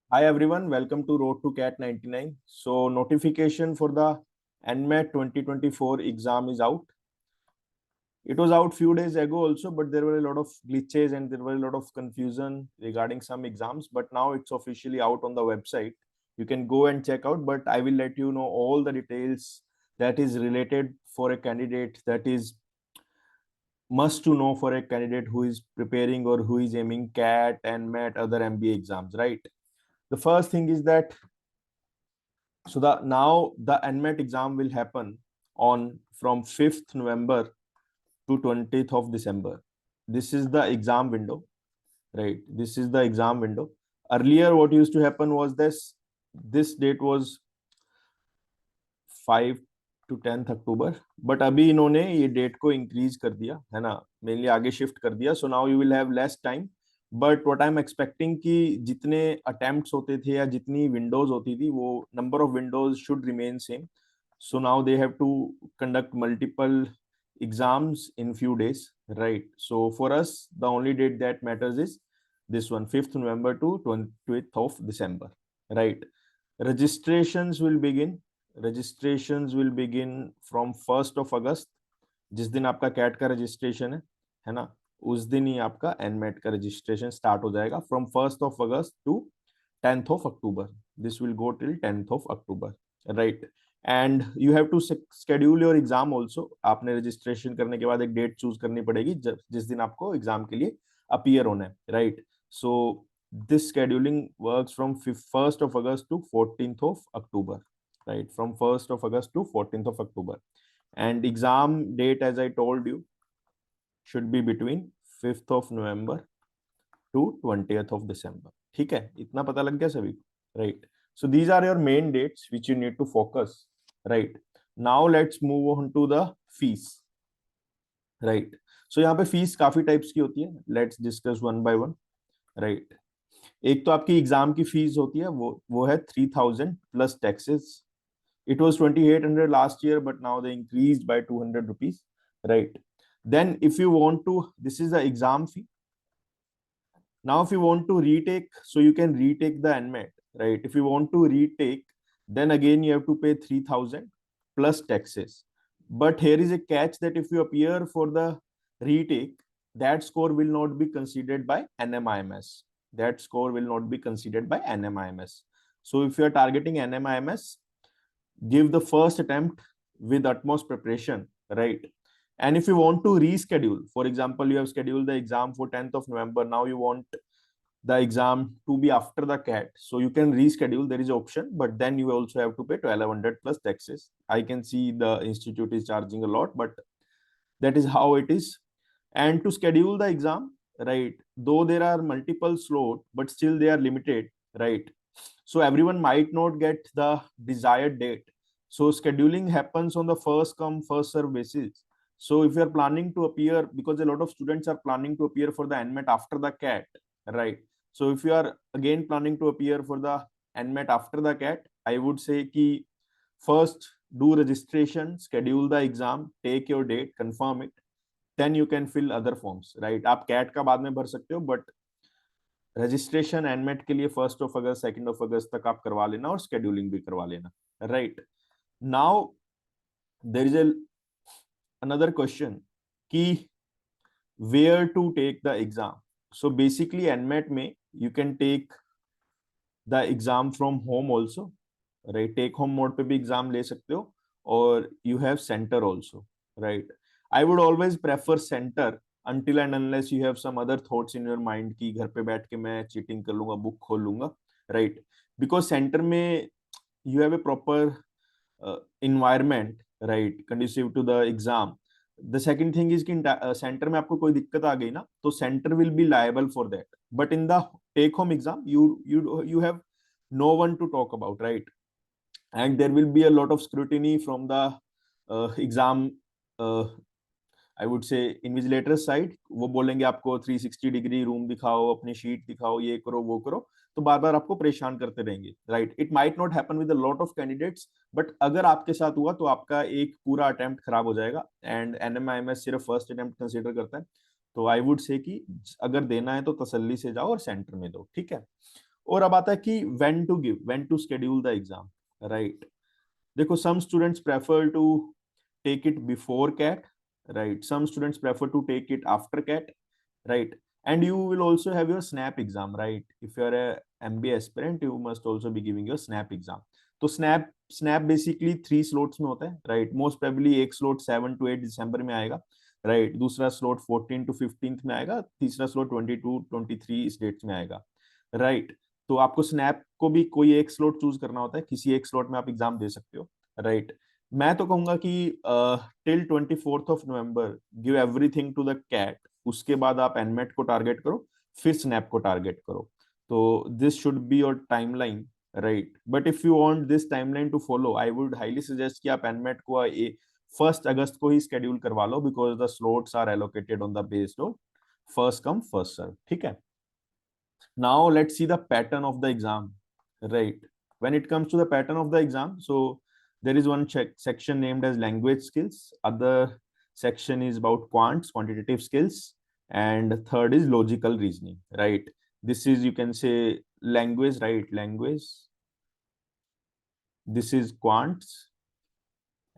Hi everyone, welcome to Road to CAT 99. So notification for the NMAT 2024 exam is out. It was out few days ago also, but there were a lot of glitches and there were a lot of confusion regarding some exams. But now it's officially out on the website. You can go and check out, but I will let you know all the details that is related for a candidate, that is must to know for a candidate who is preparing or who is aiming CAT and NMAT other MBA exams, right? The first thing is that now the NMAT exam will happen on from 5th November to 20th of December. This is the exam window, right? This is the exam window. Earlier, what used to happen was this date was 5 to 10th October, but अभी इन्होंने ये date को increase कर दिया है ना, mainly आगे shift कर दिया. So now you will have less time, but what I am expecting कि जितने अटेम्प्ट्स होते थे या जितनी विंडोज होती थी वो number of windows should remain same. So now they have to conduct multiple exams in few days, right? So for us the only date that matters is this one, 5th November to 20th of December, right? Registrations will begin from 1st of August. जिस दिन आपका cat का registration है ना, उस दिन ही आपका NMAT का रजिस्ट्रेशन स्टार्ट हो जाएगा from 1st of August to 10th of October. This will go till 10th of October, right? And you have to schedule your exam also. आपने रजिस्ट्रेशन करने के बाद एक डेट चूज करनी पड़ेगी जिस दिन आपको एग्जाम के लिए अपीयर होना है, right? So this scheduling works from 1st of August to 14th of October, right? From 1st of August to 14th of October. And exam date, as I told you, should be between 5th of November to 20th of December. ठीक है, इतना पता लग गया सभी को, right? So these are your main dates which you need to focus, right? Now let's move on to the fees, right? So यहाँ पे फीस काफी टाइप्स की होती है. Let's discuss one by one, right? एक तो आपकी एग्जाम की फीस होती है, वो है 3000 plus taxes. It was 2800 last year, but now they increased by 200 rupees, right? Then if you want to, this is the exam fee. Now if you want to retake, so you can retake the NMAT, right? If you want to retake, then again you have to pay 3000 plus taxes. But here is a catch, that if you appear for the retake, that score will not be considered by NMIMS. That score will not be considered by NMIMS. So if you are targeting NMIMS, give the first attempt with utmost preparation, right? And if you want to reschedule, for example, you have scheduled the exam for 10th of November. Now you want the exam to be after the CAT. So you can reschedule, there is an option, but then you also have to pay 1200 plus taxes. I can see the institute is charging a lot, but that is how it is. And to schedule the exam, right, though there are multiple slots, but still they are limited, right? So everyone might not get the desired date. So scheduling happens on the first come first serve basis. So if you are planning to appear, because a lot of students are planning to appear for the NMAT after the CAT, right? So if you are again planning to appear for the NMAT after the CAT, I would say कि first do registration, schedule the exam, take your date, confirm it, then you can fill other forms, right? आप CAT का बाद में भर सकते हो, but registration NMAT के लिए 1st of August 2nd of August तक आप करवा लेना और स्केड्यूलिंग भी करवा लेना, right? Now there is another question कि where to take the exam. So basically NMAT में you can take the exam from home also, right? Take home mode पे भी exam ले सकते हो, और you have center also, right? I would always prefer center until and unless you have some other thoughts in your mind कि घर पे बैठ के मैं चीटिंग कर लूंगा, बुक खोल लूंगा, right? Because center में you have a proper environment, right, conducive to the exam. The second thing is कि center में आपको कोई दिक्कत आ गई ना, तो center will be liable for that. But in the take home exam, you have no one to talk about, right? And there will be a lot of scrutiny from the exam I would say invigilator side. वो बोलेंगे आपको 360 degree room दिखाओ, अपनी sheet दिखाओ, ये करो वो करो, तो बार बार आपको परेशान करते रहेंगे, right? It might not happen with a lot of candidates, but अगर आपके साथ हुआ तो आपका एक पूरा अटेम्प्ट खराब हो जाएगा. एंड एनएमआईएमएस सिर्फ फर्स्ट अटेम्प्ट कंसीडर करता है. तो आई वुड से कि अगर देना है तो तसल्ली से जाओ और सेंटर में दो, ठीक है? और अब आता है कि when to give, when to schedule the exam, right? देखो, some students prefer to take it before CAT, right? Some students prefer to take it after CAT, right? And you will also have your snap exam, right? If you are a MBA aspirant, you must also be giving your snap exam. तो snap basically 3 slots में होता है, right? Most probably एक slot 7 to 8 दिसंबर में आएगा, right? दूसरा slot 14 to 15 में आएगा, तीसरा स्लॉट 22 23 इस डेट्स में आएगा, राइट? तो आपको स्नैप को भी कोई एक स्लॉट चूज करना होता है, किसी एक स्लॉट में आप एग्जाम दे सकते हो, राइट? मैं तो कहूंगा कि till 24 November give everything to the CAT, उसके बाद आप एनमेट को टारगेट करो, फिर स्नैप को टारगेट करो. तो this should be your timeline, right? But if you want this timeline to follow, I would highly suggest कि आप एनमेट को 1 अगस्त को ही स्केड्यूल करवा लो, because the slots are allocated on the based of first come first serve. ठीक है? Now let's see the pattern of the exam, right? When it comes to the pattern of the exam, so there is one section named as language skills, other section is about quantitative skills, and third is logical reasoning, right? This is, you can say, language, right? Language, this is quants,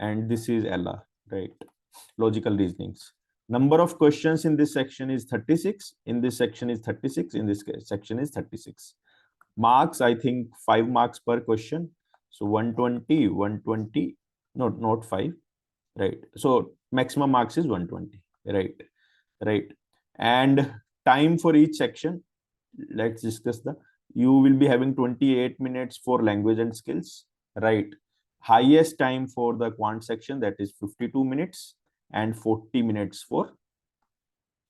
and this is LR, right? Logical reasonings. Number of questions in this section is 36, in this section is 36, in this section is 36. Marks, I think 5 marks per question. So 120, 120, not 5, right? So maximum marks is 120, right? Right. And time for each section, let's discuss you will be having 28 minutes for language and skills, right? Highest time for the quant section, that is 52 minutes, and 40 minutes for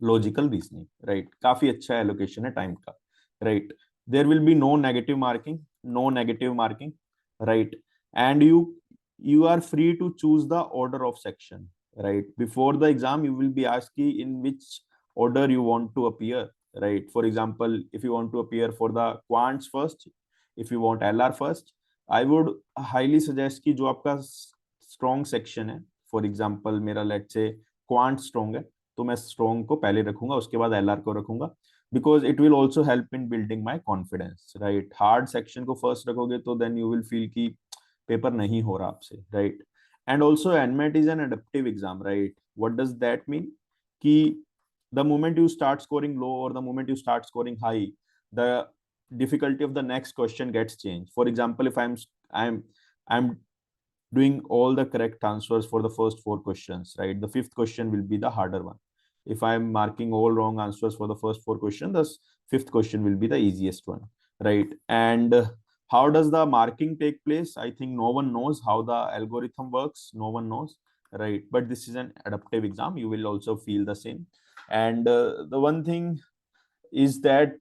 logical reasoning, right? काफी अच्छा allocation है time का, right? There will be no negative marking, right? And you are free to choose the order of section, right? Before the exam, you will be asked in which order you want to appear, right? For example, if you want to appear for the quants first, if you want LR first, I would highly suggest कि जो आपका strong section है, for example मेरा let's say quant strong है, तो मैं strong को पहले रखूंगा, उसके बाद LR को रखूंगा, because it will also help in building my confidence, right? Hard section को first रखोगे तो then you will feel कि पेपर नहीं हो रहा आपसे, right? And also NMAT is an adaptive exam, right? What does that mean? कि the moment you start scoring low or the moment you start scoring high, the difficulty of the next question gets changed. For example, if I'm doing all the correct answers for the first 4 questions, right? The 5th question will be the harder one. If I'm marking all wrong answers for the first 4 questions, the 5th question will be the easiest one, right? And how does the marking take place? I think no one knows how the algorithm works. No one knows, right? But this is an adaptive exam. You will also feel the same. And the one thing is that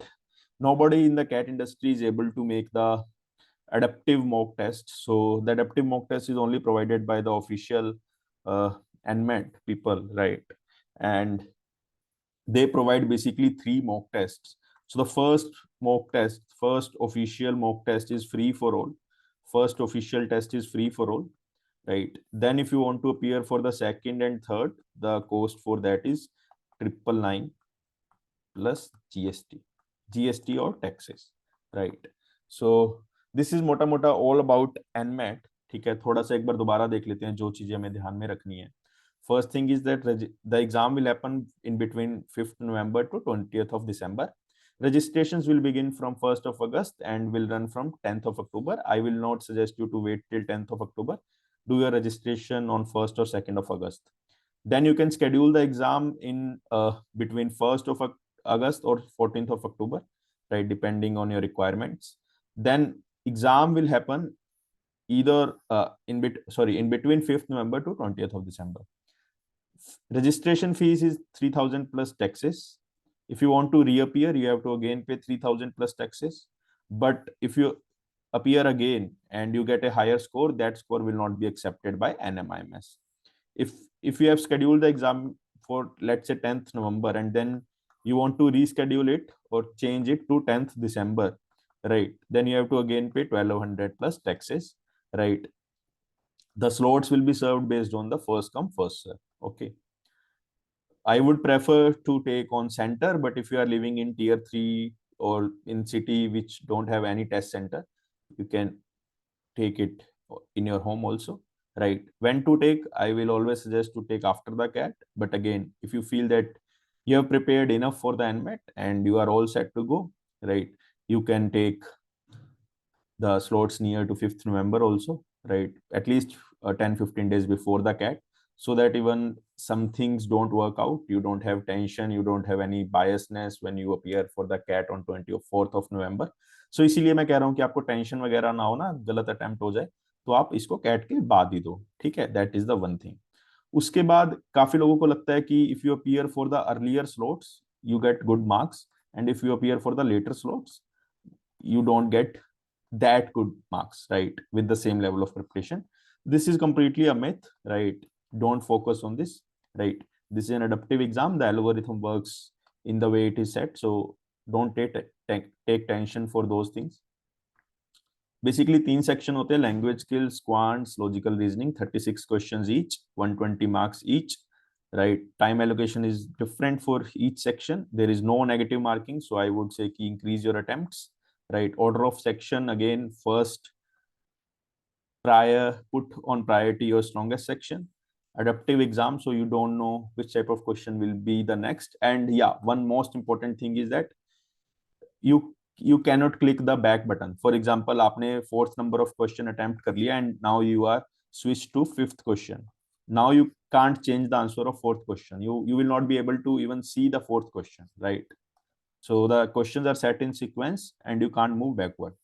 nobody in the CAT industry is able to make the adaptive mock test. So the adaptive mock test is only provided by the official NMAT people, right? And they provide basically 3 mock tests. So the first official mock test is free for all. First official test is free for all, right? Then if you want to appear for the second and third, the cost for that is 999 plus GST or taxes, right? So this is मोटा मोटा all about NMAT. ठीक है, थोड़ा सा एक बार दोबारा देख लेते हैं जो चीजें हमें ध्यान में रखनी है. First thing is that the exam will happen in between 5th November to 20th of December. Registrations will begin from 1st of August and will run from 10th of October. I will not suggest you to wait till 10th of October. Do your registration on 1st or 2nd of August. Then you can schedule the exam in between 1st of August or 14th of October, right? Depending on your requirements. Then exam will happen either in between 5th November to 20th of December. Registration fees is 3,000 plus taxes. If you want to reappear, you have to again pay 3,000 plus taxes. But if you appear again and you get a higher score, that score will not be accepted by NMIMS. If you have scheduled the exam for, let's say, 10th November and then you want to reschedule it or change it to 10th December, right? Then you have to again pay 1,200 plus taxes, right? The slots will be served based on the first come first serve. Okay. I would prefer to take on center, but if you are living in tier 3 or in city which don't have any test center, you can take it in your home also, right? When to take, I will always suggest to take after the CAT. But again, if you feel that you have prepared enough for the NMAT and you are all set to go, right, you can take the slots near to 5th November also, right? At least 10-15 days before the CAT, so that even some things don't work out, you don't have tension, you don't have any biasness when you appear for the CAT on 24th of November. So इसीलिए मैं कह रहा हूँ कि आपको tension वगैरह ना हो ना, गलत अटेम्प्ट हो जाए तो आप इसको कैट के बाद ही दो, ठीक है? That is the one thing. उसके बाद काफी लोगों को लगता है कि if you appear for the earlier slots you get good marks, and if you appear for the later slots you don't get that good marks, right, with the same level of preparation. This is completely a myth, right? Don't focus on this, right? This is an adaptive exam. The algorithm works in the way it is set, so don't take tension for those things. Basically 3 section होते हैं, language skills, quants, logical reasoning, 36 questions each, 120 marks each, right? Time allocation is different for each section. There is no negative marking, so I would say ki increase your attempts, right? Order of section, again, first put on priority your strongest section. Adaptive exam, so you don't know which type of question will be the next. And yeah, one most important thing is that you cannot click the back button. For example, आपने 4th number of question attempt कर लिया and now you are switched to 5th question. Now you can't change the answer of 4th question. You will not be able to even see the 4th question, right? So the questions are set in sequence and you can't move backward,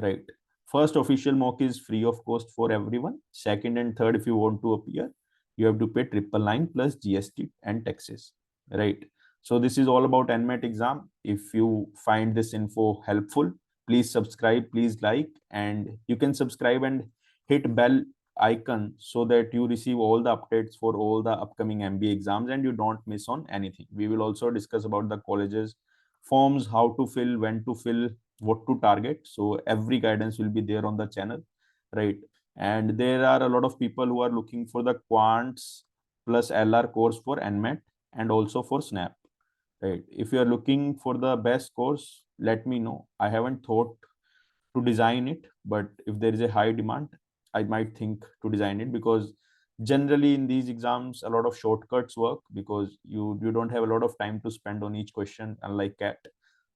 right? First official mock is free of cost for everyone. Second and third, if you want to appear, you have to pay 999 plus GST and taxes, right? So this is all about NMAT exam. If you find this info helpful, please subscribe, please like, and you can subscribe and hit bell icon so that you receive all the updates for all the upcoming MBA exams and you don't miss on anything. We will also discuss about the colleges, forms, how to fill, when to fill, what to target. So every guidance will be there on the channel, right? And there are a lot of people who are looking for the quants plus LR course for NMAT and also for SNAP, right? If you are looking for the best course, let me know. I haven't thought to design it, but if there is a high demand, I might think to design it, because generally in these exams a lot of shortcuts work because you don't have a lot of time to spend on each question, unlike CAT.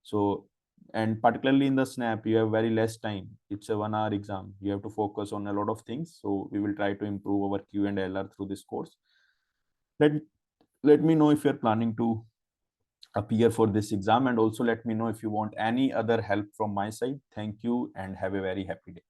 So, and particularly in the SNAP, you have very less time. It's a 1 hour exam. You have to focus on a lot of things. So we will try to improve our Q and LR through this course. Let me know if you're planning to appear for this exam, and also let me know if you want any other help from my side. Thank you and have a very happy day.